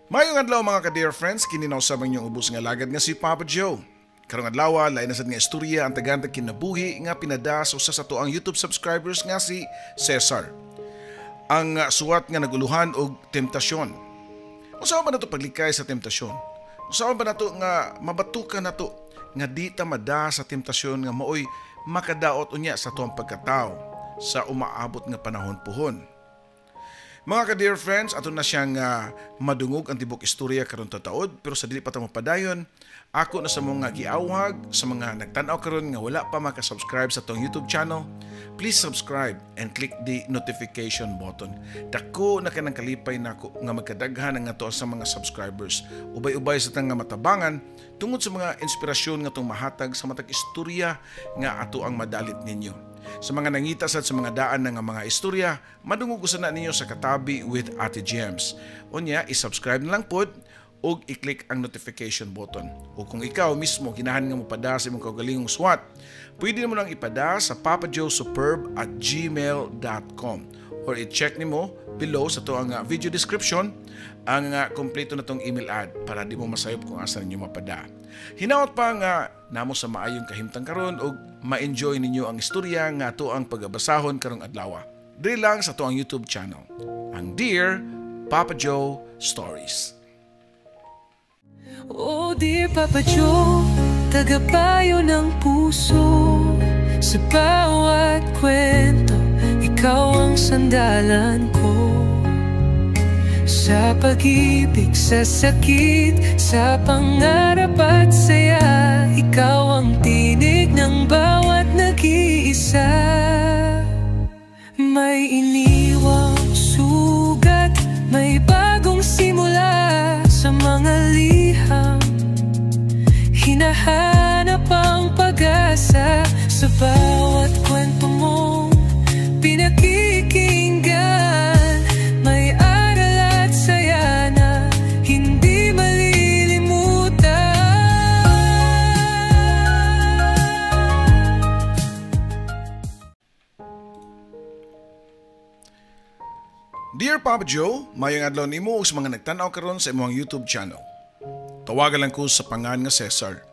Mayong adlaw mga ka-dear friends, kininaw sa inyong ubos nga lagad nga si Papa Joe. Karong adlaw lain na sad nga istorya ang tagantag kinabuhi nga pinada sa usa sa tuang YouTube subscribers nga si Cesar. Ang suwat nga naguluhan og temptasyon. Usaon ba nato paglikay sa temptasyon? Usaon ba nato nga mabatukan nato nga di ta mada sa temptasyon nga maoy makadaot unya sa tuang pagkatao sa umaabot nga panahon puhon? Mga ka-dear friends, ato na siyang madungog ang tibok istorya karon taud, pero sa dili pa ta mapadayon, ako na sa mga giawhag sa mga nagtan-aw karon nga wala pa maka-subscribe sa tong YouTube channel. Please subscribe and click the notification button. Dako na kanang kalipay nako nga magkadaghan ang ato sa mga subscribers. Ubay-ubay sa tang nga matabangan tungod sa mga inspirasyon nga tong mahatag sa matag istorya nga ato ang madalit ninyo. Sa mga nangita sa mga daan nga mga istorya, madungog usa na ninyo sa Katabi with Ate Gems. Unya, i-subscribe na lang pod o i-click ang notification button. O kung ikaw mismo ginahan nga mo pada sa imong kaugalingong SWAT, pwede mo lang ipada sa papajoesuperb@gmail.com or i-check nimo below sa to ang video description ang kompleto na tong email ad para di mo masayop kung asa ninyo mapada. Hinaot pa nga namo sa maayong kahimtang karon og ma-enjoy ninyo ang istorya nga ato ang pagabasahon karong adlaw. Diri lang sa to ang YouTube channel, ang Dear Papa Joe Stories. Oh dear Papa Joe, tagapayo ng puso. Sa bawat kwento, ikaw ang sandalan ko. Sa pag-ibig, sa sakit, sa pangarap at saya, ikaw ang tinig ng bawat nag-iisa. May iniwang sugat, may bagong simula sa mga liham. Hinahanap ang pag-asa sa bawat kwento mong pinakikinggan. May aral at saya na hindi malilimutan. Dear Papa Joe, mayong adlaw nimo ug sa mga nagtan-aw karon sa imong YouTube channel. Tawagan lang ko sa pangan nga Cesar.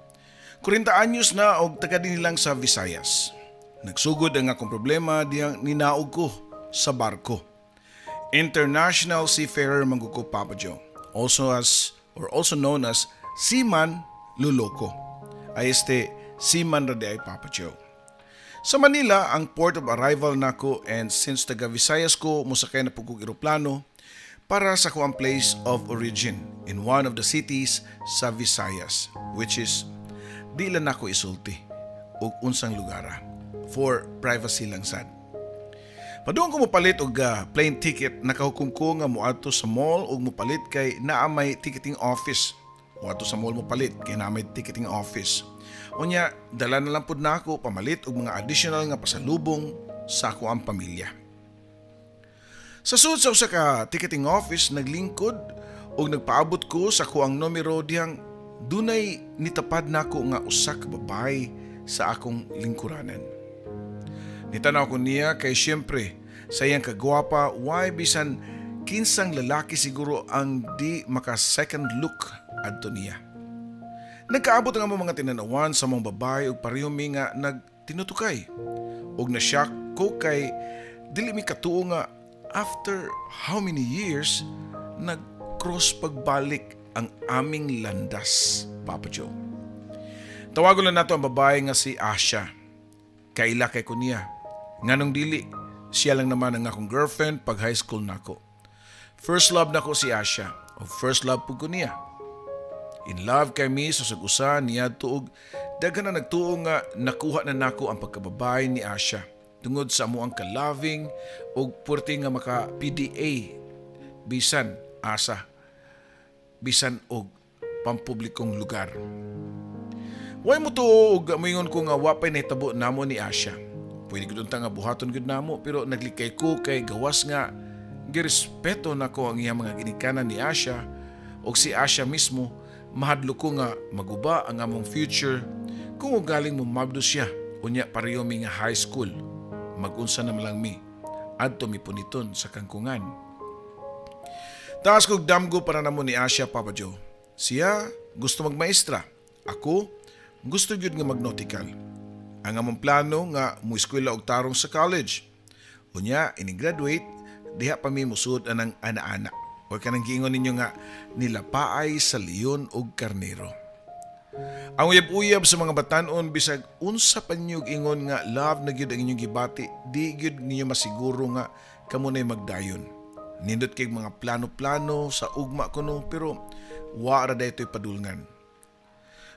40 anyos na og taga din lang sa Visayas. Nagsugod ang akong problema diyang ninaog ko sa barko. International seafarer man ko Papa Joe, also known as Seaman Luloko. Ay Seaman ra di ay Papa Joe. Sa Manila ang port of arrival nako, and since taga Visayas ko musakay na pugog eroplano para sa kuang place of origin in one of the cities sa Visayas, which is di lang nako isulti og unsang lugar for privacy lang sad. Padung ko mopalit og plane ticket, nakahukom ko nga moadto sa mall og mopalit kay naa may ticketing office. Moadto sa mall mopalit kay naa may ticketing office. Unya, dala na lang pud nako pamalit og mga additional nga pasalubong sa ako ang pamilya. Sa sud sa usa ka ticketing office naglingkod og nagpaabot ko sa kuang numero diyang dunay nitapad nako nga usa ka babae sa akong lingkuranan. Nitanaw ko niya kay siyempre sa iyang kagwapa, why bisan kinsang lalaki siguro ang di maka second look adto niya. Nagkaabot nga mo mga tinanawan sa mga babae ug pareho mi nga nagtinutukay. Og na-shock ko kay dili mi katuo nga after how many years nag-cross pagbalik ang aming landas, Papa Joe. Tawagon lang nato ang babae nga si Asha. Kaila kay ko niya. Nganong dili, siya lang naman ang akong girlfriend pag high school nako. First love nako si Asha, o first love pug ko niya. In love kay mi sa sag-usa niya tuog daghan na nagtuo nga nakuha na nako ang pagkababae ni Asha tungod sa amo ang ka-loving og puwerte nga maka PDA bisan asa bisan og pampublikong lugar. Way mo tuo og moingon ko nga wapay nahitabo namo ni Asha. Pwede gud unta nga buhaton gud namo pero naglikay ko kay gawas nga girespeto nako ang iyang mga ginikanan ni Asha og si Asha mismo mahadlo ko nga maguba ang among future kung galing mo mabdo siya unya pareho mi nga high school magunsa na lang mi adto mi puniton sa kangkungan. Taas kog damgo para namo ni Asya, Papa Joe. Siya gusto magmaestra. Ako gusto gyud nga magnautical. Ang among plano nga mueskwela og tarong sa college. Unya, ini-graduate, diha pa mi musud anang ana-ana. O kanang giingon ninyo nga nilapaay sa leon og karnero. Ang uyab-uyab sa mga batanon bisag unsa pa niyo ingon nga love na gyud ang inyong gibati, di gyud ninyo masiguro nga kamo nay magdayon. Nindot kay mga plano-plano sa ugma kuno pero wa ra daytoy padulngan.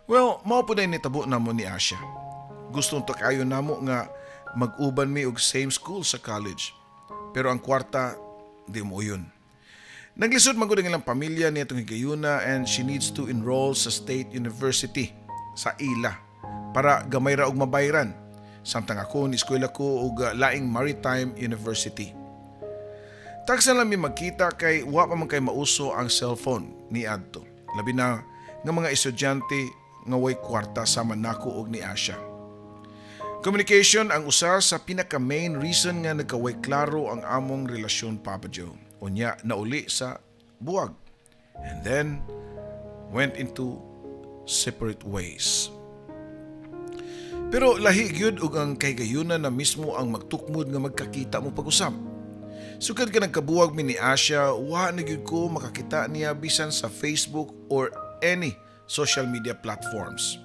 Well, mao pud ay nitabo namo ni Asya. Gusto to kayo namo nga mag-uban mi og same school sa college. Pero ang kwarta di mo yun. Naglisod man gud ang ilang pamilya niya itong higayuna and she needs to enroll sa State University sa Ila para gamay ra og mabayran. Samtang ako ni eskwela ko og laing Maritime University. Tagsa lang mi magkita kay wa pa man kay mauso ang cellphone ni adto. Labi na nga mga estudyante nga way kwarta sama nako og ni Asya. Communication ang usa sa pinaka-main reason nga nagkaway klaro ang among relasyon, Papa Joe. Unya nauli sa buwag. And then went into separate ways. Pero lahi gyud og ang kaygayuna na mismo ang magtukmod nga magkakita mo pag-usap. Sukad ka nagkabuwag mi ni Asya, wa na gyud ko makakita niya bisan sa Facebook or any social media platforms.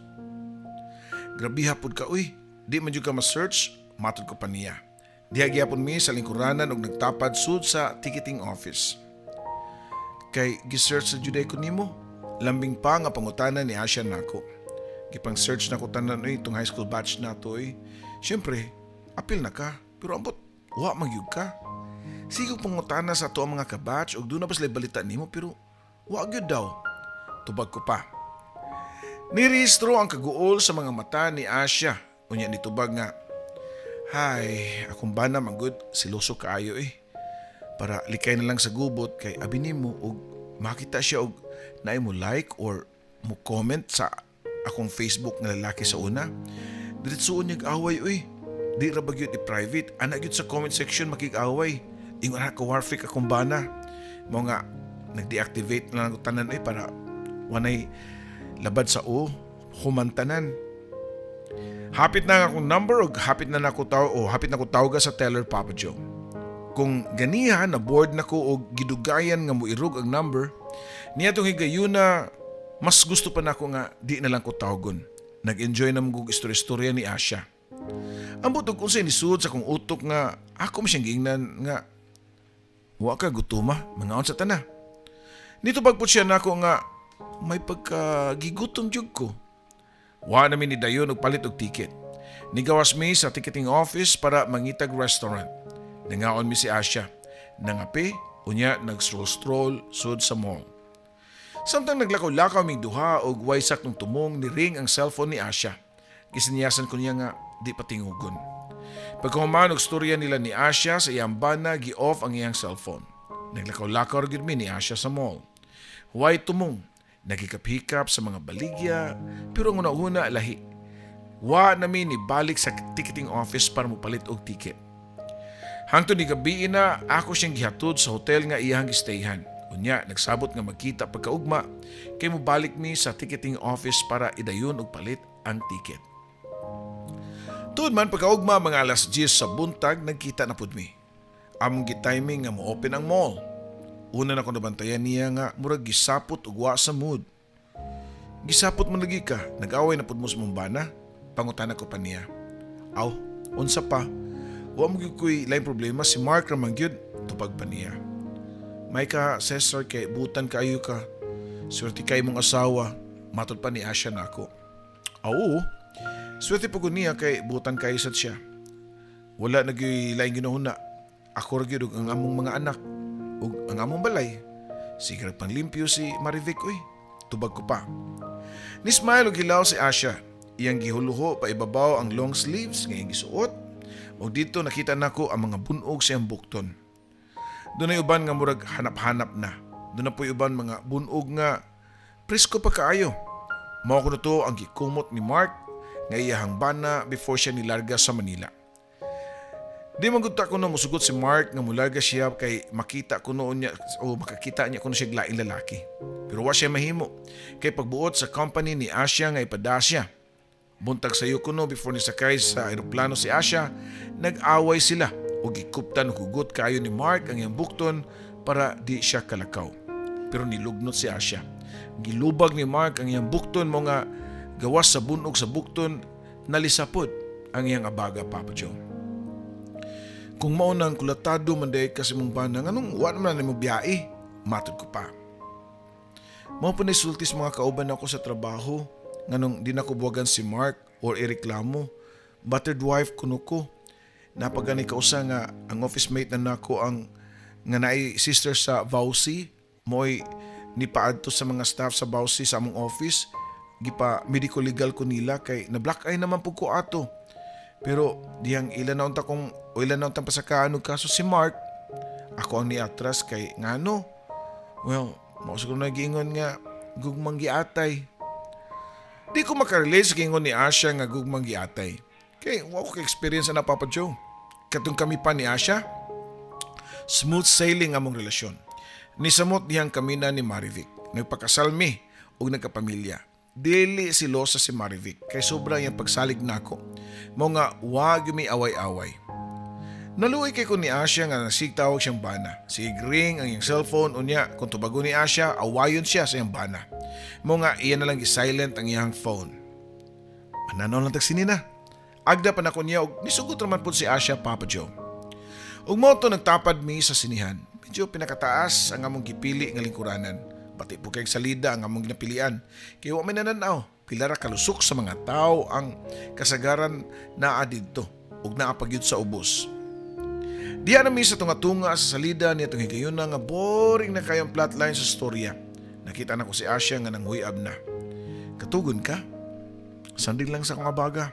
Grabe hapon ka, uy. Di man jud ka ma-search, matod ko pa niya. Diha gyapon mi sa lingkuranan og nagtapad sud sa ticketing office. Kay gi-search sa juday ko nimo. Lambing pa nga pangutanan ni Asya nako. Gipang-search na ko tanan itong high school batch nato eh. Siyempre, apil na ka, pero ambot, wa magyug ka. Sige pangutana sa ato ang mga kabatch og doon na pas balita nimo pero wa gyud daw. Tubag ko pa. Nirehistro ang kaguol sa mga mata ni Asya. Unya nitubag nga, "Hay, akong bana manggod, siloso kaayo eh. Para likay na lang sa gubot kay abi nimo og makita siya og naay mo like or mo comment sa akong Facebook nga lalaki sa una. Diretsuon niyag away uy. Di ra ba gyud i-private, ana gyud sa comment section makig-away. Ingon ra ko warfik akong bana. Mo nga nag-deactivate na lang ko tanan eh para wanay labad sa humantanan. Hapit na akong number o hapit na ko tawag sa teller, Papa Joe. Kung ganiha na board na ko o gidugayan nga mo irog ang number, niya itong higayuna, mas gusto pa na ko nga di na lang ko tawagon. Nag-enjoy na mong istorya ni Asya. Ang butog kung sa'y nisud sa kong utok nga ako masyang giingnan nga wa ka gutuma, mga on sa tana. Nito pagput siya na ako nga may pagkagigutom jug ko. Wa namin ni dayon og palit og ticket. Nigawas mi sa ticketing office para mangitag restaurant. Nangaon mi si Asya. Nangape, unya nag-stroll sud sa mall. Samtang naglakaw-lakaw ming duha og waysak ng tumong ni ring ang cellphone ni Asya. Gisinyasan ko niya nga di patingugon. Pagkahuman og storya nila ni Asya sa iyang bana, gi-off ang iyang cellphone. Naglakaw-lakaw gyud mi ni Asya sa mall. Huway tumong. Nagikap-hikap sa mga baligya, pero ang una-una lahi. Wa namin ibalik sa ticketing office para mupalit og ticket. Hangtod ni gabi na, ako siyang gihatod sa hotel nga iyang gistayhan. Unya, nagsabot nga magkita pagkaugma, kay mubalik mi sa ticketing office para idayon og palit ang ticket. Tuod man pagkaugma mga alas 10 sa buntag, nagkita na pud mi. Among gitiming nga mo-open ang mall. Una na ko nabantayan niya nga murag gisapot ug wa sa mood. Gisapot man lagi ka, nag-away na pud mo sa mong bana. Pangutana ko pa niya. Aw, unsa pa? Wa mo gyud koy lain problema, si Mark ra man gyud, tupag pa niya. May ka, Cesar, kay butan kaayo ka. Swerte kay mong asawa, matod pa ni Asya nako. Oo, swerte po ko niya kay butan kayo sad siya. Wala na gyud lain ginahuna. Ako ra gyud ang among mga anak. Ug ang among balay, sige pang limpyo si Marivic, uy, tubag ko pa. Ni-smile og hilaw si Asya. Iyang gihuluho pa ibabaw ang long sleeves nga iyang gisuot. O dito nakita nako ang mga bunog sa iyang bukton. Doon ay uban nga murag hanap-hanap na. Doon na po uban mga bunog nga presko pa kaayo. Mao ko na to ang gikumot ni Mark nga iyahang bana before siya nilarga sa Manila. Di magudta ko no musugot si Mark nga mularga siya kay makita ko noon niya o makakita niya kuno siya laing lalaki. Pero wa siya mahimo kay pagbuot sa company ni Asya nga ipada siya. Buntag sayo kuno before ni sakay sa eroplano si Asya, nag-away sila o gikuptan hugot kayo ni Mark ang iyang bukton para di siya kalakaw. Pero nilugnot si Asya. Gilubag ni Mark ang iyang bukton mo nga gawas sa bunog sa bukton, nalisapod ang iyang abaga, Papa Joe. Kung maunang kulatado man day kasi mong bana, anong wala naman mo biyae? Matod ko pa. Mao pa sultis mga kauban ako sa trabaho, nganong di na ko buwagan si Mark or ireklamo. Battered wife kuno ko. Napagani kausa nga ang office mate na nako ang nga naay sister sa Vauci, mo'y nipaadto sa mga staff sa Vauci sa among office. Gipa medical legal ko nila kay na black eye naman pug ko ato. Pero diyang ilan na unta kong o ilan na untang pasakaano kaso si Mark. Ako ang niatras kay ngano. Well, mausa ko nag-iingon nga gugmang giatay. Di ko makarelate sa gingon ni Asya nga gugmang giatay. Kay wow ko experience na Papa Joe. Katong kami pa ni Asya, smooth sailing among relasyon. Nisamot diyang kami na ni Marivic. Nagpakasal mi o nagkapamilya. Dili silosa si Marivic kay sobrang yung pagsalig nako. Mo nga wag mi away-away. Naluoy kay ko ni Asya nga nasigtawag siyang bana. Sige ring ang iyang cellphone unya kung tubago ni Asya awayon siya sa iyang bana. Mo nga iyan na lang gi-silent ang iyang phone. Mananaw lang tagsinina. Agda pa na ko niya og nisugot naman po si Asya, Papa Joe. Ug mo to nagtapad mi sa sinihan. Medyo pinakataas ang among gipili nga lingkuranan. Pati po kayong salida ang among ginapilian. Kaya wa may nananaw, pilara kalusok sa mga tao ang kasagaran naa didto ug naapagyud sa ubos. Diya na mi sa tunga-tunga sa salida niya itong higayuna nga boring na kayong plotline sa storya. Nakita na ko si Asya nga nanghuyab na. Katugon ka? Sandig lang sa kong abaga.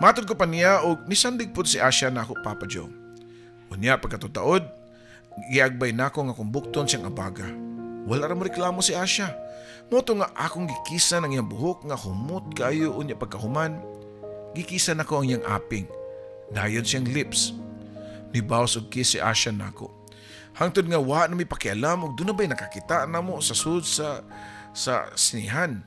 Matod ko pa niya og nisandig po si Asya na ako, Papa Joe. Unya pagkatutaod, giagbay na ako nga kumbukton siyang abaga. Wala ra mo reklamo si Asya. Moto nga akong gikisa ng iyang buhok nga humot kayo unya pagkahuman. Gikisa na ko ang iyang aping. Dayon siyang lips. Nibawas og kiss si Asya nako. Hangtod nga wa na may pakialam og doon na ba'y nakakita na mo sa sud sa sinihan.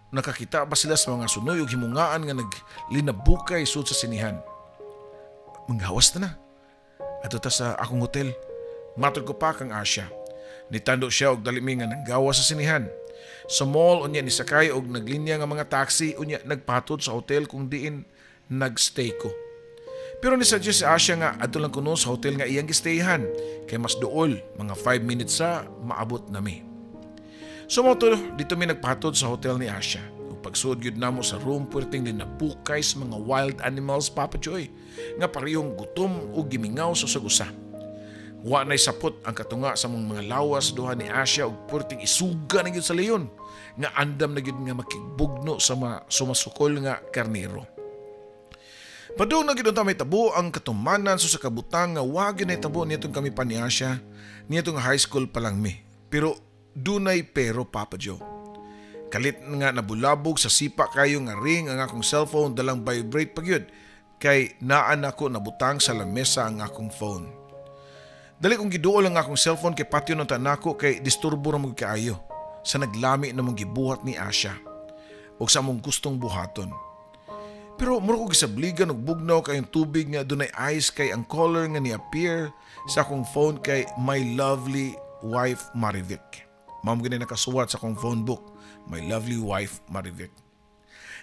Nakakita ba sila sa mga sunoy o himungaan nga naglinabukay sud sa sinihan? Manghawas na. Ato ta sa akong hotel. Matod ko pa kang Asya. Nitando siya og dalimi nga nanggawa sa sinihan. Sa mall unya ni sakay og naglinya nga mga taxi unya nagpatod sa hotel kung diin nagstay ko. Pero ni-suggest si Asya nga adto lang kuno sa hotel nga iyang gistayhan kay mas duol mga 5 minutes sa maabot nami. So mo to dito mi nagpatod sa hotel ni Asya. Ug pagsuod gyud namo sa room puwerteng linabukay sa mga wild animals, Papa Joy, nga parehong gutom ug gimingaw sa usa. Wa na'y sapot ang katunga sa mga lawas duha ni Asya ug puwerteng isuga na gyud sa leyon nga andam na gyud nga makigbugno sa sumasukol nga karnero. Padung na gid may tabo ang katumanan sa kabutang nga wag gyud tabo nitong kami pa ni Asya, nitong high school pa lang mi. Pero dunay pero, Papa Joe. Kalit nga nabulabog sa sipa kayo nga ring ang akong cellphone dalang vibrate pa gyud kay naan ako nabutang sa lamesa ang akong phone. Dali kong giduol ang akong cellphone kay patio ng tanako kay disturbo ra mo kaayo sa naglami na mong gibuhat ni Asya o sa mong gustong buhaton. Pero mura ko gisabligan og bugnaw kayong tubig nga dunay ice kay ang color nga ni-appear sa akong phone kay my lovely wife Marivic. Ma'am gani nakasuwat sa akong phone book, my lovely wife Marivic.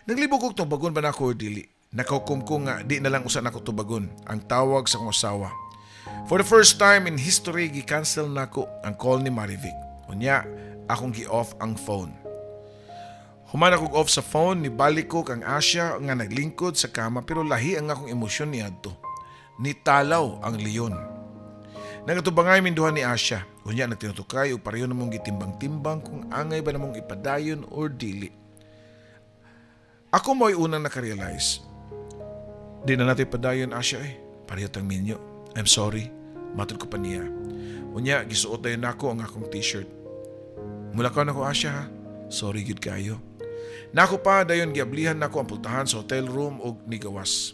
Naglibog og tubagon ba nako or dili? Nakahukom ko nga di na lang usa nako tubagon ang tawag sa akong asawa. For the first time in history gi-cancel nako ang call ni Marivic. Unya akong gi-off ang phone. Human akong off sa phone, nibalik ko kang Asya nga naglingkod sa kama pero lahi ang akong emosyon niadto. Nitalaw ang leon. Nagatubangay minduhan ni Asya. Unya nagtinutukay o pareho namong gitimbang-timbang kung angay ba namong ipadayon or dili. Ako mo'y unang nakarealize. Di na natin ipadayon, Asya pareho tang minyo. I'm sorry. Matod ko pa niya. Unya gisuot dayon nako ang akong t-shirt. Mula ka na ko, Asya ha. Sorry gid kayo. Nako pa dayon giablihan nako ang pultahan sa hotel room og nigawas.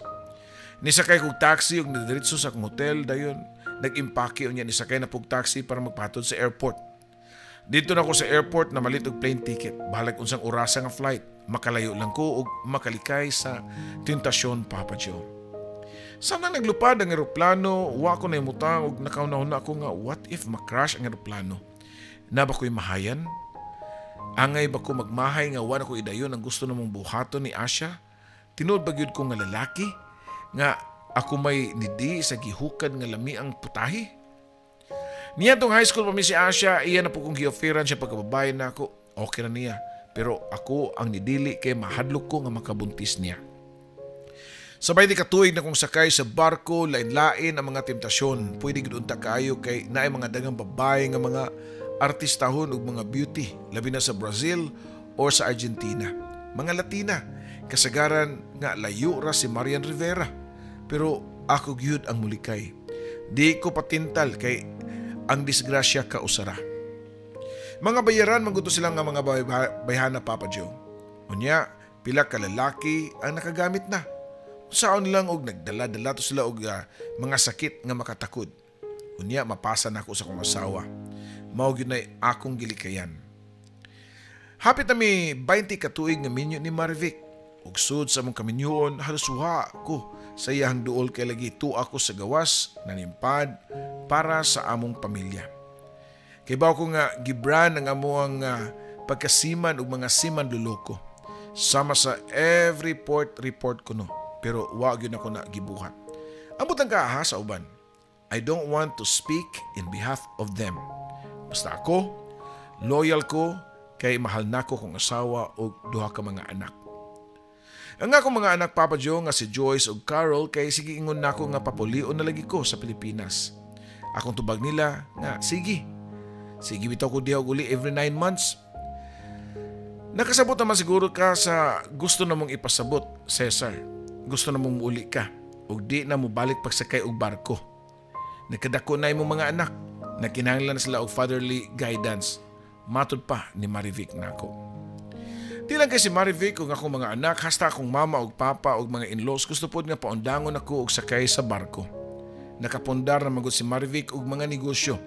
Nisakay kog taxi ug nadiretso sa akong hotel dayon. Nag-impake unya nisakay na pug taxi para magpahatod sa airport. Dito na ko sa airport na malit og plane ticket. Bahalag unsang orasa nga flight. Makalayo lang ko ug makalikay sa Tentasyon, Papa Joe. Sana naglupad ang eroplano, wa ko na imutang ug nakaunahon ako nga what if makrash ang eroplano? Na ba ko'y mahayan? Angay ba ko magmahay nga wala ko idayon ang gusto namong buhaton ni Asya? Tinuod ba gyud ko nga lalaki? Nga ako may nidi sa gihukad nga lami ang putahi? Niya tong high school pa mi si Asya, iya na po kong gi-offeran siya pagkababayan na ako. Okay na niya. Pero ako ang nidili kay mahadlok ko nga makabuntis niya. Sabay di katuig na kong sakay sa barko, lain-lain ang mga temptasyon. Pwede gudunta kaayo kay naay mga dagang babae nga mga artistahon ug mga beauty, labi na sa Brazil or sa Argentina. Mga Latina, kasagaran nga layo ra si Marian Rivera. Pero ako gyud ang mulikay. Di ko patintal kay ang disgrasya kausara. Mga bayaran mangguto silang nga mga bayhana, Papa Joe. Unya, pila ka lalaki ang nakagamit na. Saon lang og nagdala-dala to sila og mga sakit nga makatakod. Unya, mapasa na ako sa kong asawa. Mao gyud nay akong gilikayan. Hapit na mi 20 katuig nga minyo ni Marivic. Ug sud sa mong kaminyoon, halos wa ko sa iyang duol kay lagi tu ako sa gawas nanimpad para sa among pamilya. Kay baw ko nga gibran ang amuang pagkasiman ug mga siman luloko. Sama sa every report ko no. Pero wa gyud ako na gibuhat. Ambot ang kaaha sa uban. I don't want to speak in behalf of them. Basta ako, loyal ko kay mahal nako kong asawa ug duha ka mga anak. Ang akong mga anak, Papa Joe, nga si Joyce ug Carol kay sige ingon nako nga papulion na lagi ko sa Pilipinas. Akong tubag nila nga sige bitaw ko diha uli every 9 months. Nakasabot naman siguro ka sa gusto namong ipasabot, Cesar. Gusto namong muuli ka ug di na mo balik pagsakay og barko. Nagkadako na imong mga anak. Nagkinahanglan na sila og fatherly guidance. Matud pa ni Marivic nako. Di lang kay si Marivic ug akong mga anak, hasta akong mama ug papa ug mga in-laws gusto pod nga paundangon ako og sakay sa barko. Nakapundar na magud si Marivic og mga negosyo.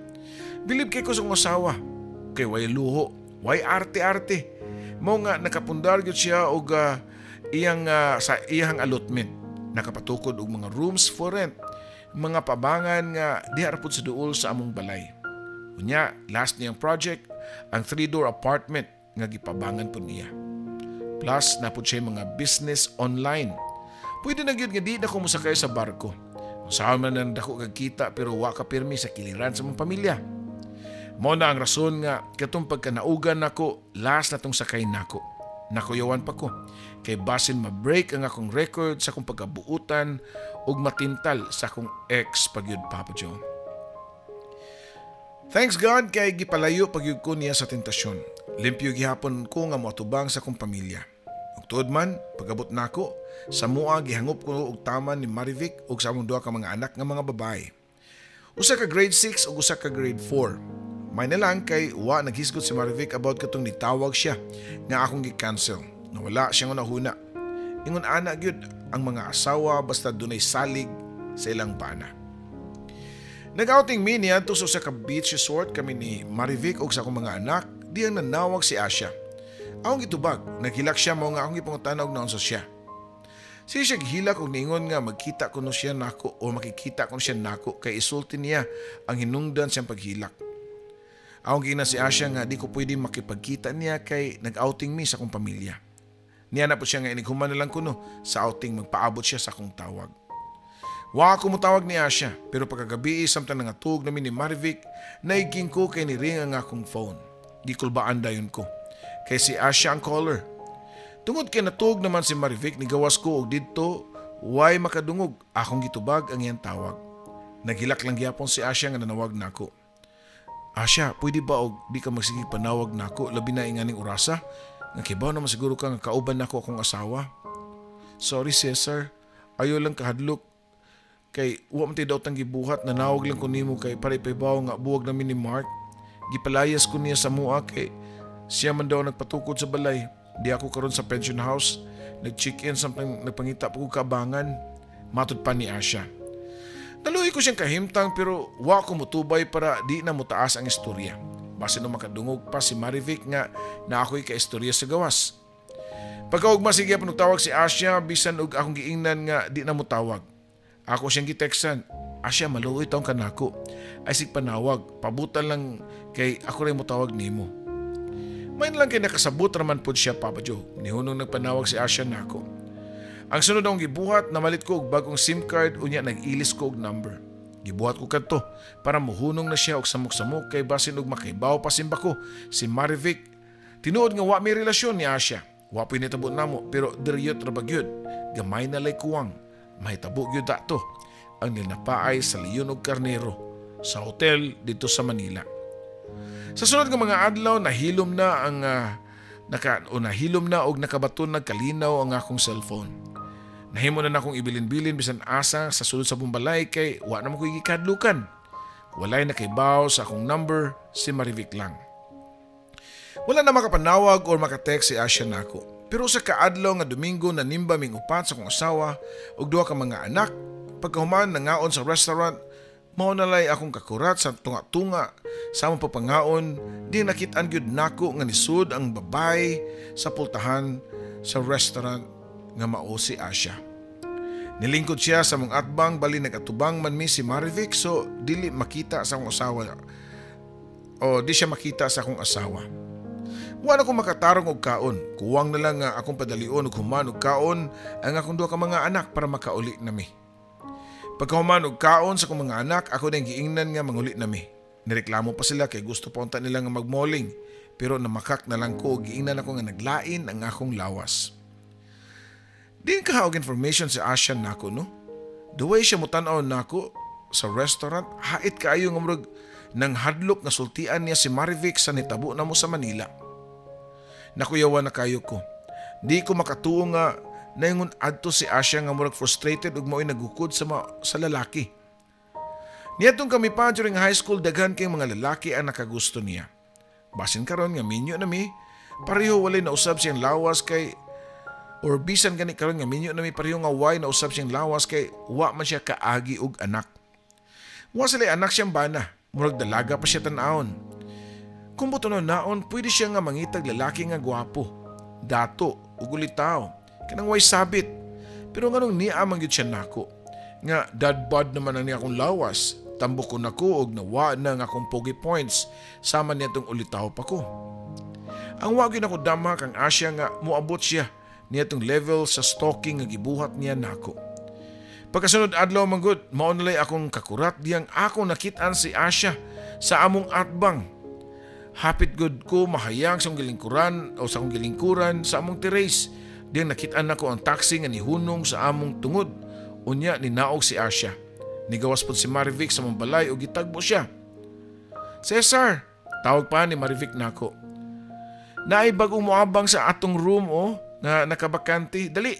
Bilib kay ko sa asawa. Kay way luho, way arte-arte. Mao nga nakapundar gyud siya og sa iyang allotment. Nakapatukod og mga rooms for rent, mga pabangan nga diha ra pod sa duol sa among balay. Unya, last niyang project, ang 3-door apartment nga gipabangan po niya. Plus, napod siya mga business online. Pwede na gyud nga di na ko musakay sa barko. Saan man nang dako kagkita pero wa ka pirmi sa kiliran sa mong pamilya. Mao na ang rason nga katong pagkanaugan nako, last na tong sakay nako. Nakuyawan pa ko. Kay basin ma-break ang akong record sa akong pagkabuutan ug matintal sa akong ex pagyud, Papa Joe. Thanks God kay gipalayo pagyud ko niya sa tentasyon. Limpyo gihapon ko nga moatubang sa akong pamilya. Ug tuod man, pagabot nako, sa mua gihangop ko og taman ni Marivic ug sa among duha ka mga anak nga mga babae. Usa ka grade 6 ug usa ka grade 4. May na lang kay wa naghisgot si Marivic about katong nitawag siya nga akong gi-cancel. Nawala siya nga nahuna. Ingon ana gyud ang mga asawa basta dunay salig sa ilang bana. Nag-outing mi niya to sa ka beach resort kami ni Marivic ug sa akong mga anak, di ang nanawag si Asya. Akong gitubag, naghilak siya mao nga akong ipangutana og naunsa siya. Siya gihilak og niingon nga magkita kuno siya nako o makikita kuno siya nako kay isulti niya ang hinungdan siyang paghilak. Akong gina si Asya nga di ko pwede makipagkita niya kay nag-outing mi sa akong pamilya. Niya na po siya nga inighuman na lang kuno sa outing magpaabot siya sa akong tawag. Wa ako mutawag ni Asya pero pagkagabi samtang nangatug namin ni Marivic, naiging ko kay niring ang akong phone. Di kulbaan dayon ko. Kay si Asya ang caller. Tungod kay natug naman si Marivic ni gawas ko og didto, way makadungog akong gitubag ang iyang tawag. Naghilak lang gyapon si Asya nga nanawag nako. Asya, pwede ba og di ka magsigig panawag nako labi na inganing orasa? Nga kibaw naman siguro ka nga kauban nako akong asawa. Sorry Cesar, ayo lang kahadlok. Kay wa man daw tang gibuhat, nanawag lang ko nimo kay pare-paybaw nga buwag namin ni Mark. Gipalayas ko niya sa mua kay siya man daw nagpatukod sa balay. Di ako karon sa pension house. Nag-check-in samtang nagpangita pa ko kaabangan. Matud pa ni Asya. Naluhi ko siyang kahimtang pero wa ko mutubay para di na mutaas ang istorya. Base no makadungog pa si Marivic nga na ako'y kaistorya sa gawas. Pagkaugma sige panugtawag si Asya bisan og akong giingnan nga di na mutawag. Ako siyang giteksan, Asya maluoy taong kanako. Ay sig panawag, pabutan lang kay ako rin mutawag nimo. May lang kay nakasabot raman pod siya Papa Joe. Nihunong nagpanawag si Asya nako. Ang sunod akong gibuhat, namalit ko og bagong SIM card unya nag-ilis ko og number. Gibuhat ko kadto para muhunong na siya og samok-samok kay basin og makaibaw pa simba ko si Marivic. Tinuod nga wa may relasyon ni Asya. Wa pa nitabo namo pero diryot ra bagyod. Gamay na lay kuwang. Mahitabo gyud dato. Ang nilnapaay sa Leon og Carnero sa hotel dito sa Manila. Sa sunod nga mga adlaw nahilom na ang nahilom na og nakabaton nagkalinaw ang akong cellphone. Nahimo na akong ibilin-bilin bisan asa sa sulod sa Bumbalay kay wa na mo ko gikadlukan. Walay nakaibaw sa akong number si Marivic lang. Wala na makapanawag or makatext si Asya nako. Pero sa kaadlaw nga Domingo na nimba ming upat sa akong asawa ug duha ka mga anak, pagkahuman nangaon sa restaurant, mao nalay akong kakurat sa tunga-tunga sa among papangaon, di nakit-an gyud nako nga nisud ang babay sa pultahan sa restaurant nga mao si Asya. Nilingkod siya sa mong atbang bali nagatubang man mi si Marivic so dili makita sa akong asawa o di siya makita sa akong asawa. Wala ko makatarong og kaon. Kuwang na lang nga akong padalion og human og kaon ang akong duha ka mga anak para makauli nami. Pagkahuman og kaon sa akong mga anak, ako nang giingnan nga manguli nami. Nireklamo pa sila kay gusto pa unta nila nga magmoling pero namakak na lang ko og giingnan ako nga naglain ang akong lawas. Di ka og information si Asya nako no. The way siya mutan-aw nako sa restaurant, hait kaayo nga murag nang hadlok nga sultian niya si Marivic sa nitabo na mo sa Manila. Nakuyawan na kayo ko. Di ko makatuo nga naingon adto si Asya nga murag frustrated ug mao'y nagukod sa lalaki. Niadtong kami pa during high school daghan kay mga lalaki ang nakagusto niya. Basin karon nga minyo nami, pareho walay nausab siyang lawas kay or bisan gani karon nga minyo nami pareho nga way nausab siyang lawas kay wa man siya kaagi og anak. Wa sila anak siyang bana, murag dalaga pa siya tan-aon. Kung buto naon, pwede siya nga mangitag lalaki nga gwapo, dato ug ulitaw, kanang way sabit. Pero nganong niya man gyud siya nako. Nga dad bod naman ang niya akong lawas, tambok ko nako og nawa na nga akong pogi points sama niya tong ulitaw pa ko. Ang wa gyud ako dama kang Asya nga moabot siya niya tong level sa stalking nga gibuhat niya nako. Pagkasunod adlaw manggod, mao nalay akong kakurat diyang ako nakit-an si Asya sa among atbang. Hapit good ko mahayang sa akong gilingkuran o sa akong gilingkuran sa among terrace. Diyang nakit-an nako ang taxi nga nihunong sa among tungod. Unya ninaog si Asya. Nigawas pod si Marivic sa mong balay o gitagbo siya. Cesar, tawag pa ni Marivic nako. Naay bagong moabang sa atong room nga nakabakante. Dali,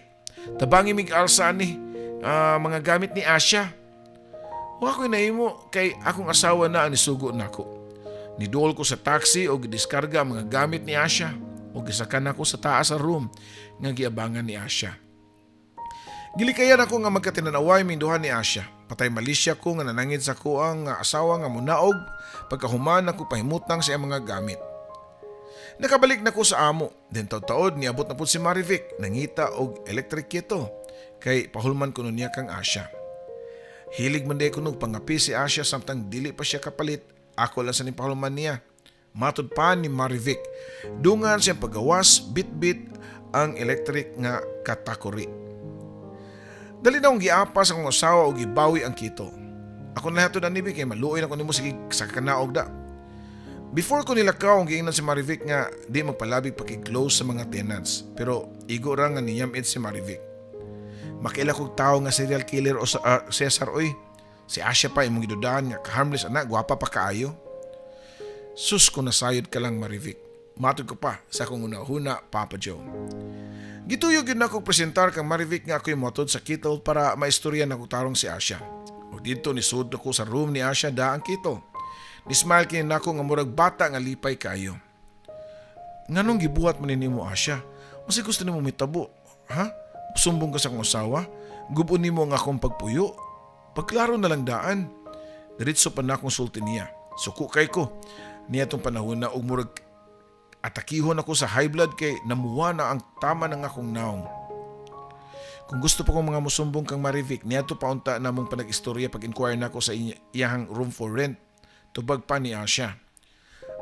tabangi mig alsa ni mga gamit ni Asya. Wa ko'y nahimo kay akong asawa na ang nisugo nako. Niduol ko sa taxi o gidiskarga ang mga gamit ni Asya o gisakan ako sa taas sa room nga giabangan ni Asya. Gilikayan ako nga magkatinanaway minduhan ni Asya. Patay malisya ko nga nanangid sa ko ang asawa nga munaog pagkahuman ako pahimutang sa mga gamit. Nakabalik na ko sa amo. Den taod-taod niabot na po si Marivic nangita og electric kito kay pahulman ko niya kang Asya. Hilig man day ko nung pangapi si Asya samtang dili pa siya kapalit. Ako lang sa pahulman niya. Matud pa ni Marivic. Dungan siyang paggawas bit-bit ang electric nga katakuri. Dali na akong giapas ang asawa o gibawi ang kito. Ako na ito na nibig kay maluoy na ko nimo sige sa kanaog da. Before ko nilakaw ang giingnan si Marivic nga di magpalabig paki-close sa mga tenants. Pero igo ra nga niyamit si Marivic. Makila kong tao nga serial killer o Cesar oy. Si Asya pa imong gidudahan nga harmless anak, gwapa pa kaayo. Sus ko nasayod ka lang Marivic. Matod ko pa sa akong una-huna, Papa Joe. Gituyog yun ako presentar kang Marivic nga ako'y motod sa kitol para maistorya na tarong si Asya. O dito nisud ako sa room ni Asya da ang kito. Nismile kinin ako nga murag bata nga lipay kayo. Nganong gibuhat man nimo Asya? Kasi gusto nimo mitabo, ha? Sumbong ka sa akong asawa, gubon nimo nga akong pagpuyo. Pagklaro na lang daan. Diretso pa na akong sulti niya. Suko kay ko. Niya tong panahon na og murag atakihon ako sa high blood kay namuwa na ang tama ng akong naong. Kung gusto pa kong mga musumbong kang Marivic, niya to paunta na mong panag-istorya pag-inquire na ako sa iyahang room for rent. Tubag pa ni Asya.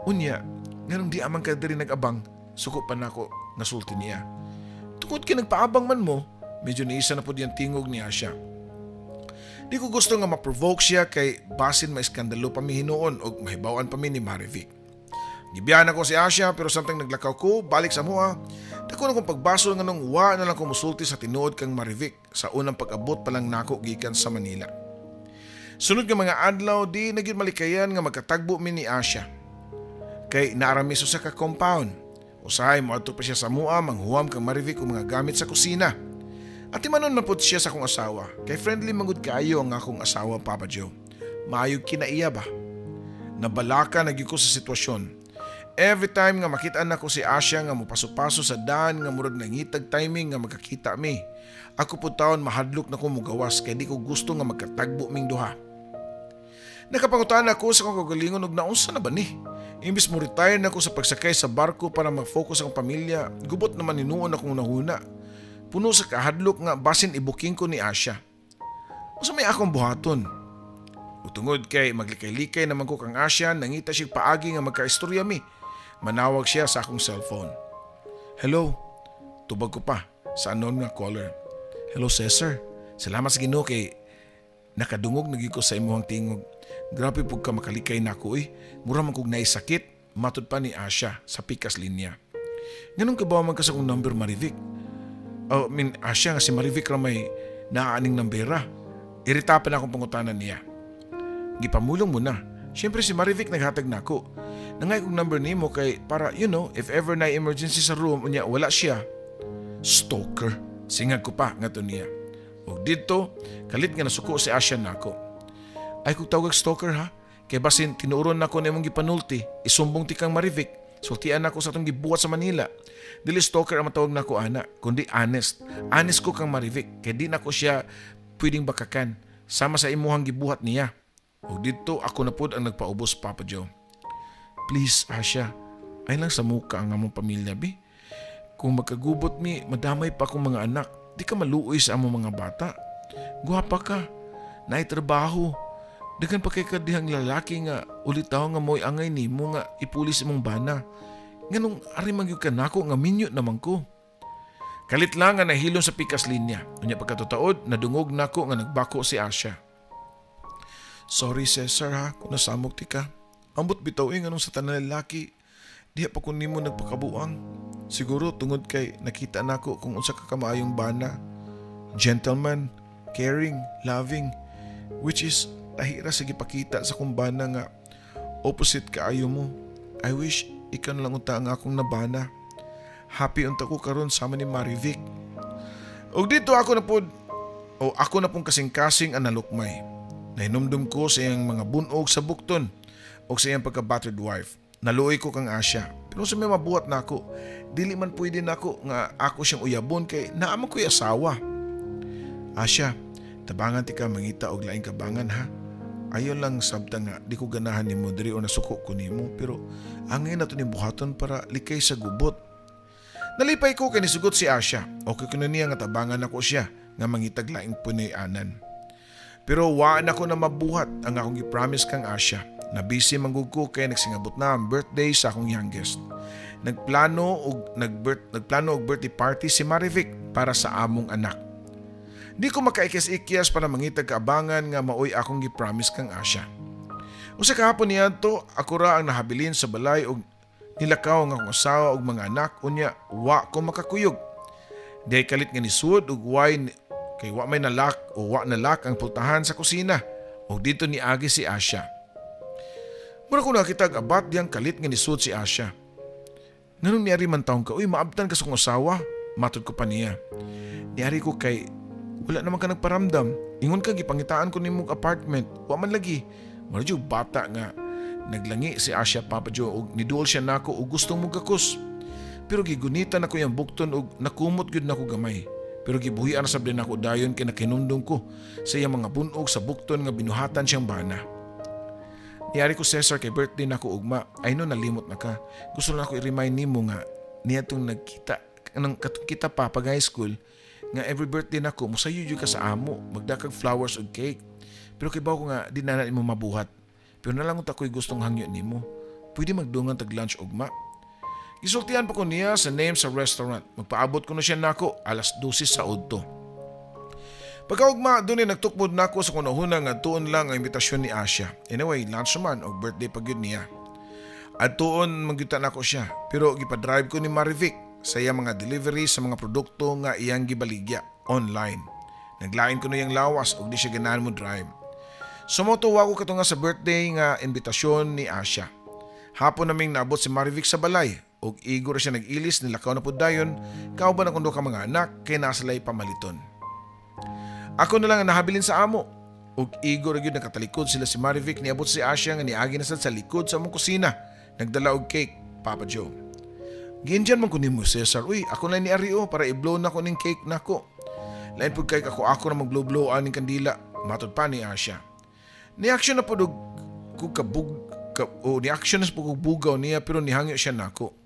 Unya, ganun di amang ka diri nag-abang, suko pa na ako nasulti niya. Tungkod ki nagpaabang man mo, medyo naisa na po diyan tingog ni Asya. Di ko gusto nga ma-provoke siya kay basin maiskandalo pa mi hinuon o mahibawan pa mi ni Marivic. Gibiyahan ako si Asya pero samtang naglakaw ko, balik sa mua, dako na kong pagbaso nga nung wa na lang kumusulti sa tinuod kang Marivic sa unang pag-abot pa lang nako gikan sa Manila. Sunod nga mga adlaw di nagyud malikayan nga magkatagbo mi ni Asya. Kay naarami sa ka compound. Usahay mo ato pa siya sa mua manghuam kang Marivic og mga gamit sa kusina. At imanon na pud siya sa akong asawa. Kay friendly mangud kaayo ang akong asawa, Papa Joe. Maayog kinaiya ba? Nabalaka nagyud ko sa sitwasyon. Every time nga makita na ko si Asya nga mupaso-paso sa daan nga murag nangitag timing nga magkakita mi. Ako po taon mahadlok na ko mugawas kay di ko gusto nga magkatagbo ming duha. Nakapangutan ako sa kong kagalingon og naunsa na ba ni? Imbis mo retire na ako sa pagsakay sa barko para mag-focus ang pamilya, gubot naman ninuon akong nahuna. Puno sa kahadlok nga basin ibuking ko ni Asya. Usa may akong buhaton. Utungod kay maglikay-likay naman ko kang Asya, nangita siya paagi nga magkaistorya mi. Manawag siya sa akong cellphone. Hello, tubag ko pa sa unknown nga caller. Hello Cesar, salamat sa Ginoo kay nakadungog naging ko sa imuhang tingog. Grabe pug ka makalikay na ako mura man kog naisakit, matud pa ni Asya sa pikas linya. Ganun ka ba man ka sa akong number Marivic? Asya nga si Marivic ra may naaaning nambera. Irita pa na akong pangutanan niya. Gipamulong mo na. Siyempre si Marivic naghatag na ako. Nangay kong number nimo kay para if ever na emergency sa room unya wala siya. Stalker. Singag ko pa nga to niya. O dito, kalit nga nasuko si Asya nako. Ay kung tawag stalker ha? Kay basin tinuron nako na imong gipanulti, isumbong ti kang Marivic. Sultian nako sa atong gibuhat sa Manila. Dili stalker ang matawag nako ana, kundi honest. Honest ko kang Marivic, kay di nako siya pwedeng bakakan sama sa imuhang gibuhat niya. O dito ako na pod ang nagpaubos, Papa Joe. Please, Asya, ay lang sa muka ang among pamilya, bi. Kung magkagubot mi, madamay pa akong mga anak. Di ka maluoy sa among mga bata. Guwapa ka, naitrabaho. Dagan pa kay kadihang lalaki nga ulit daw nga mo'y angay ni mo nga ipulis imong bana. Nganong ari mangyud ka nako nga minyo naman ko. Kalit lang nga nahilom sa pikas linya. Unya pagkatutaod, nadungog nako nga nagbako si Asya. Sorry Cesar ha, kung nasamok ti ka. Ambot bitaw anong sa tanan lalaki. Diha pa kun nimo nagpakabuang. Siguro tungod kay nakita nako kung unsa ka kamaayong bana. Gentleman, caring, loving, which is tahira sa gipakita sa kong bana nga opposite kaayo mo. I wish ikaw lang unta ang akong nabana. Happy unta ko karon sama ni Marivic. Og dito ako na pong kasing-kasing ang nalukmay. Nahinumdum ko sa iyang mga bunog sa bukton o sa iyang pagka-battered wife. Naluoy ko kang Asya. Pero sa may mabuhat na ako, dili man pwede na ako nga ako siyang uyabon kay naaman ko'y asawa. Asya, tabangan ti ka mangita og laing kabangan ha. Ayon lang sabta nga di ko ganahan nimo diri o nasuko ko nimo pero angay na to ni buhaton para likay sa gubot. Nalipay ko kay nisugot si Asya. Okay ko na niya nga tabangan ako siya nga mangitag laing punoy-anan. Pero waan ako na mabuhat ang akong gipromise kang Asya. Na busy manggug ko kay nagsingabot na ang birthday sa akong youngest. Nagplano og birthday party si Marivic para sa among anak. Di ko makaikyas-ikyas para mangitag kaabangan nga maoy akong gipromise kang Asya. Usa ka hapon niadto, ako ra ang nahabilin sa balay og nilakaw ang akong asawa og mga anak unya wa ko makakuyog. Day kalit nga nisuod og kay wa may nalak o wa nalak ang pultahan sa kusina og dito niagi si Asya. Mura ko nakita abat diyang kalit nga nisuod si Asya. Nganong niari man taong ka, maabtan ka sa kong asawa. Matod ko pa niya. Niari ko kay, wala naman ka nagparamdam. Ingon ka, gipangitaan ko ni mong apartment. Wa man lagi. Maradyo bata nga. Naglangi si Asya, Papa Joe, og niduol siya nako og gustong mong gakos. Pero gigunitan ako yung bukton og nakumot gyud nako gamay. Pero gibuhian sa din ako dayon kay nakinundong ko sa iyang mga bunog sa bukton nga binuhatan siyang bana. Niyari ko Cesar kay birthday nako ugma, ay no nalimot na ka. Gusto na ako i-remind nimo nga niya tong nagkita nang katong kita pa pag high school nga every birthday nako musayo ka sa amo, magdakag flowers ug cake. Pero kay bawo ko nga di na nimo mabuhat. Pero nalangot ako'y gustong hangyo nimo. Pwede magdungan tag lunch ugma. Gisultihan pa ko niya sa name sa restaurant. Magpaabot ko na siya nako alas 12 sa udto. Pagkaugma, doon nagtukmod nako sa kunahuna nga tuon lang ang imbitasyon ni Asya. Anyway, lunch man o birthday pag yun niya. At tuon magyutan ako siya. Pero gipadrive ko ni Marivic sa iya mga delivery sa mga produkto nga iyang gibaligya online. Naglain ko na yung lawas o di siya ganahan mo drive. Sumotuwa ko kato nga sa birthday nga imbitasyon ni Asya. Hapon naming naabot si Marivic sa balay. Og igor siya nag-ilis nilakaw na po dayon, kauban na kundo ka mga anak kay nasalay pamaliton. Ako na lang ang nahabilin sa amo. Og igor yun nakatalikod sila si Marivic niabot si Asya nga niagi na sa likod sa among kusina. Nagdala og cake, Papa Joe. Ginjan man ko ni mo Cesar, uy ako na ni Ario para i-blow na ko ning cake nako. Lain pud kay ako na mag-blow aning kandila, matod pa ni Asya. Ni-action na po ko ni-action na po bugaw niya pero nihangyo siya nako.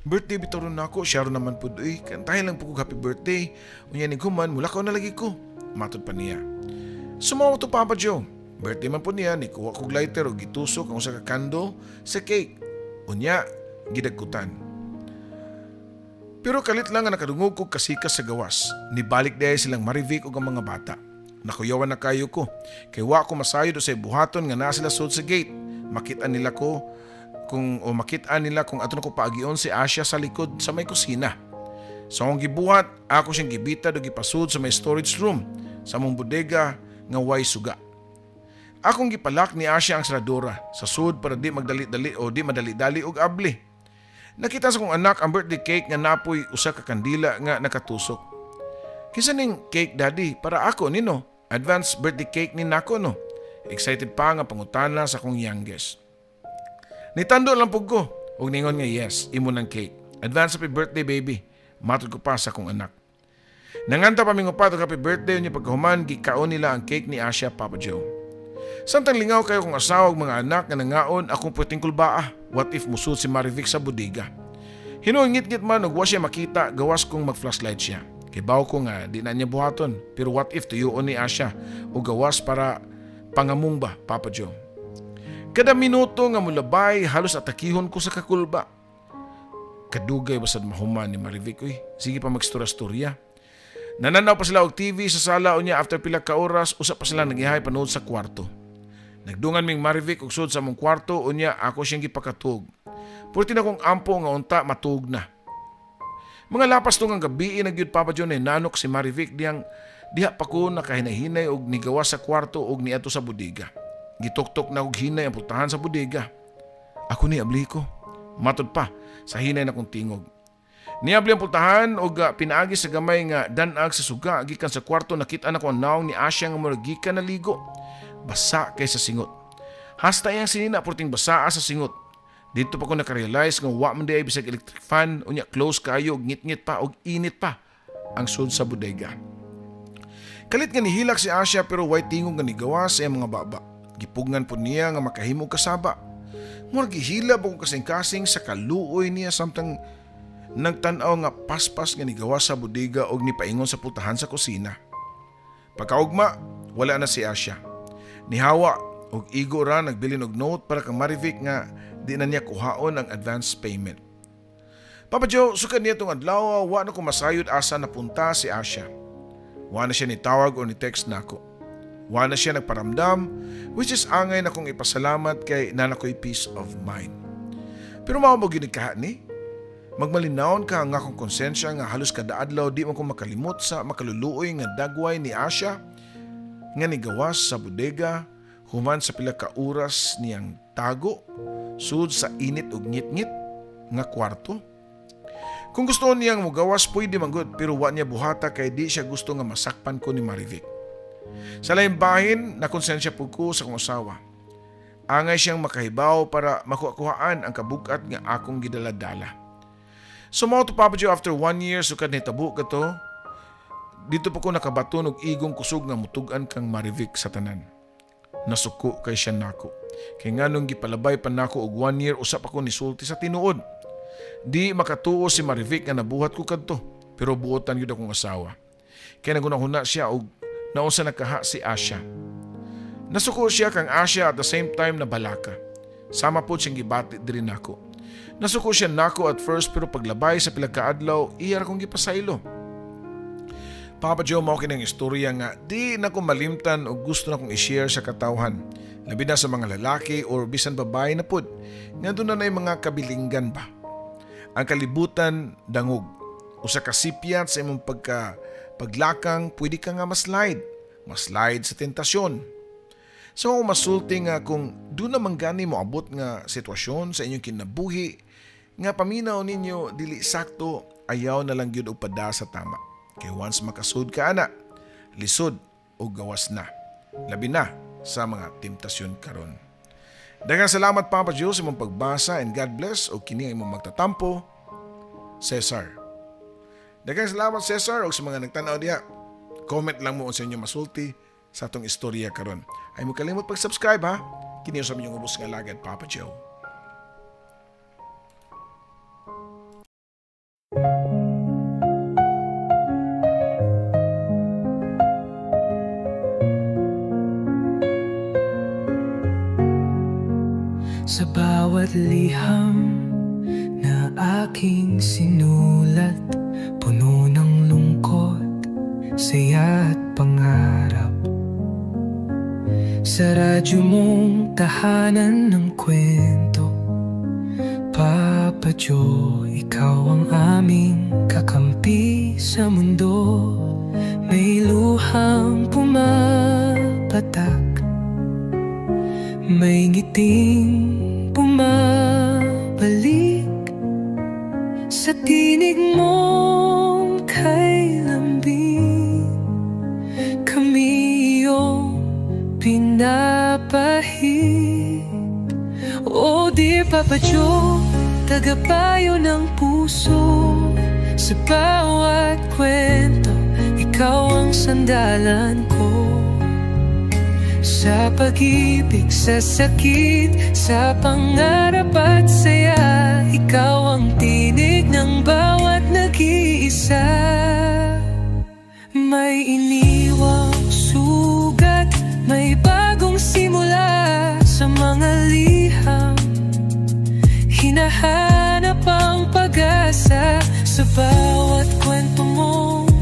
Birthday bitaron nako, siya ron naman po, kantahin lang po ko happy birthday. Unya ni kuman, mula ko na lagi ko. Matod pa niya. Sumawa to Papa Joe. Birthday man po niya, ni kuha kog lighter o gitusok ang usa ka candle sa cake. Unya, gidagkutan. Pero kalit lang nga nakadungog ko kasikas sa gawas. Nibalik dahil silang Marivic o ang mga bata. Nakuyawan na kayo ko. Kay wa ko masayod o sa buhaton nga na sila sud sa gate. Makitaan nila kung ato na ko paagion si Asya sa likod sa may kusina. Sa akong gibuhat, ako siyang gibita do gipasud sa may storage room sa mong bodega nga way suga. Akong gipalak ni Asya ang saradora sa sud para di magdali-dali o di madali-dali og abli. Nakita sa kong anak ang birthday cake nga napoy usa ka kandila nga nakatusok. Kinsa ning cake daddy para ako nino? Advance birthday cake ni nako no. Excited pa nga pangutana sa kong youngest. Nitando lang pug ko ug ningon nga yes, imo ng cake. Advance happy birthday baby. Matod ko pa sa kong anak. Nanganta pa mingo pa happy birthday niya pagkahuman gikaon nila ang cake ni Asya Papa Joe. Samtang lingaw kayo kong asawa ug mga anak nga nangaon akong puting kulbaa. What if musud si Marivic sa bodega? Hinuingit-ngit man ug wa siya makita gawas kong mag-flashlight siya. Kay bawo ko nga di na niya buhaton. Pero what if tuyoon ni Asya ug gawas para pangamong ba Papa Joe? Kada minuto nga mulabay, halos atakihon ko sa kakulba. Kadugay basad mahuman ni Marivic, uy, sige pa magstorya-storya. Nananaw pa sila og TV sa sala o niya after pila ka oras, usap pa sila nagihay panood sa kwarto. Nagdungan ming Marivic og sud sa mong kwarto o niya ako siyang gipakatug. Purti na kong ampo nga unta matug na. Mga lapas tong ang gabi nagyud Papa John ay nanok si Marivic diha pa ko nakahinahinay og nigawas sa kwarto og niadto sa bodega. Gitok-tok na og hinay ang pultahan sa bodega. Ako ni abli ko. Matod pa sa hinay na kong tingog. Niabli ang pultahan og pinaagi sa gamay nga danag sa suga gikan sa kwarto nakita na ko ang naong ni Asya nga murag gikan na ligo. Basa kay sa singot. Hasta yang sinina purting basaa sa singot. Dito pa ko nakarealize nga wa man di ay bisag electric fan unya close kayo og ngit-ngit pa og init pa ang sud sa bodega. Kalit nga nihilak si Asya pero way tingog nga nigawas sa mga baba. Gipugngan po niya nga makahimog kasaba. Murag gihila ba kung kasing-kasing sa kaluoy niya samtang nagtanaw nga paspas nga nigawas sa bodega og nipaingon sa pultahan sa kusina. Pagkaugma, wala na si Asya. Nihawa og igo ra nagbilin og note para kang Marivic nga di na niya kuhaon ang advance payment. Papa Joe, sukad niya itong adlaw, wa na ko masayod asa napunta si Asya. Wa na siya nitawag o ni-text na ako. Wa na siya nagparamdam, which is angay na kong ipasalamat kay nanakoy peace of mind. Pero mao mo ginikaha ni? Magmalinawon ka nga akong konsensya nga halos kada adlaw di man ko makalimot sa makaluluoy nga dagway ni Asya nga nigawas sa bodega human sa pila ka oras niyang tago sud sa init ug ngit-ngit nga kwarto. Kung gusto niyang mugawas pwede man gud pero wa niya buhata kay di siya gusto nga masakpan ko ni Marivic. Sa laing bahin, nakonsensya po ko sa kong asawa. Angay siyang makahibaw para makuha-kuhaan ang kabugat nga akong gidala-dala. So mao to Papa Joe after 1 year sukad nitabo kato Dito pa ko nakabaton og igong kusog nga mutugan kang Marivic sa tanan. Nasuko kay siya nako. Kay nganong gipalabay pa nako og 1 year usap ako ni sulti sa tinuod. Di makatuo si Marivic nga nabuhat ko kadto, pero buotan gyud akong asawa. Kay nagunahuna siya og naunsa nakaha si Asya. Nasuko siya kang Asya at the same time na balaka. Sama po siyang gibati diri nako. Nasuko siya nako at first pero paglabay sa pila ka adlaw iya ra kong gipasaylo. Papa Joe, mao kining istorya nga di na ko malimtan o gusto na kong i-share sa katawhan. Labi na sa mga lalaki or bisan babae na pod. Nga doon na mga kabilinggan ba. Ang kalibutan dangog. Usa ka sipyat sa imong paglakang pwede ka nga maslide. Maslide sa tentasyon. So kung masulti nga kung doon naman gani mo abot nga sitwasyon sa inyong kinabuhi, nga paminaw ninyo dili sakto, ayaw na lang yun o pada sa tama. Kaya once makasud ka ana, lisod o gawas na. Labi na sa mga temptasyon karon. Daghang salamat Papa Joe sa imong pagbasa and God bless o kini imong magtatampo, Cesar. Daghang salamat Cesar o sa mga nagtanaw diha. Comment lang mo sa inyo masulti sa atong istorya karon. Ay mo kalimot pag-subscribe ha. Kini sa inyong ubos nga lagad Papa Joe. Sa bawat liham na aking sinulat, puno ng lungkot, saya at pangarap. Sa radyo mong tahanan ng kwento, Papa Joe, ikaw ang aming kakampi sa mundo. May luhang pumapatak, may ngiting bumabalik sa tinig mong kay lambing. Kami iyong pinapahid. Oh dear Papa Joe, tagapayo ng puso. Sa bawat kwento, ikaw ang sandalan ko. Sa pag-ibig, sa sakit, sa pangarap at saya, ikaw ang tinig ng bawat nag-iisa. May iniwang sugat, may bagong simula sa mga liham. Hinahanap ang pag-asa sa bawat kwento mong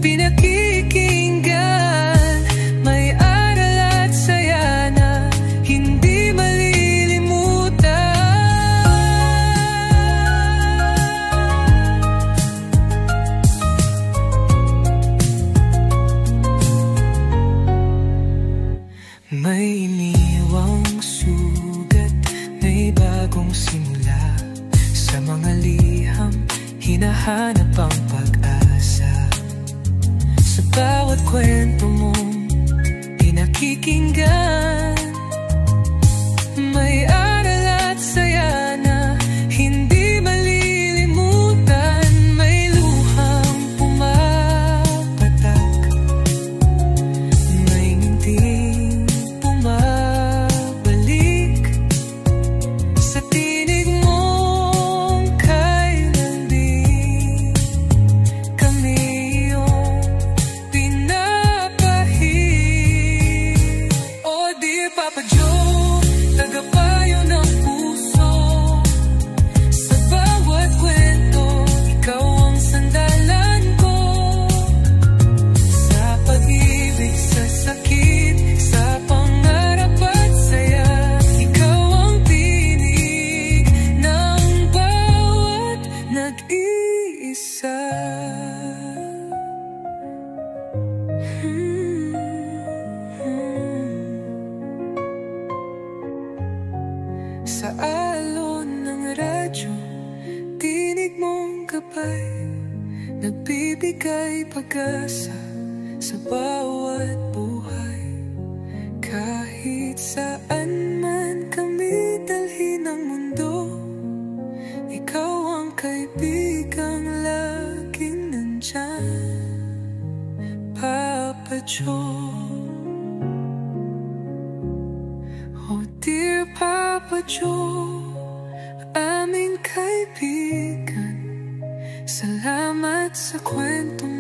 pinakikinggan. May aral at saya na hindi malilimutan. May iniwang sugat, may bagong simula sa mga liham. Hinahanap ang pag-asa sa bawat kwento mong pinakikinggan. May aral at saya na hindi malilimutan. May luhang pumapatak, may nginting bumabalik sa tinig mong kay lambing. Kami iyong pinapahid. Oh dear Papa Joe, tagapayo ng puso. Sa bawat kwento, ikaw ang sandalan ko. Sa pag-ibig, sa sakit, sa pangarap at saya, ikaw ang tinig ng bawat nag-iisa. Sa alon ng radyo, tinig mong gabay, nagbibigay pag-asa sa bawat buhay. Kahit saan man kami dalhin ng mundo, ikaw ang kaibigang laging nandyan. Joe. Oh dear Papa Joe, aming kaibigan, salamat sa kwentong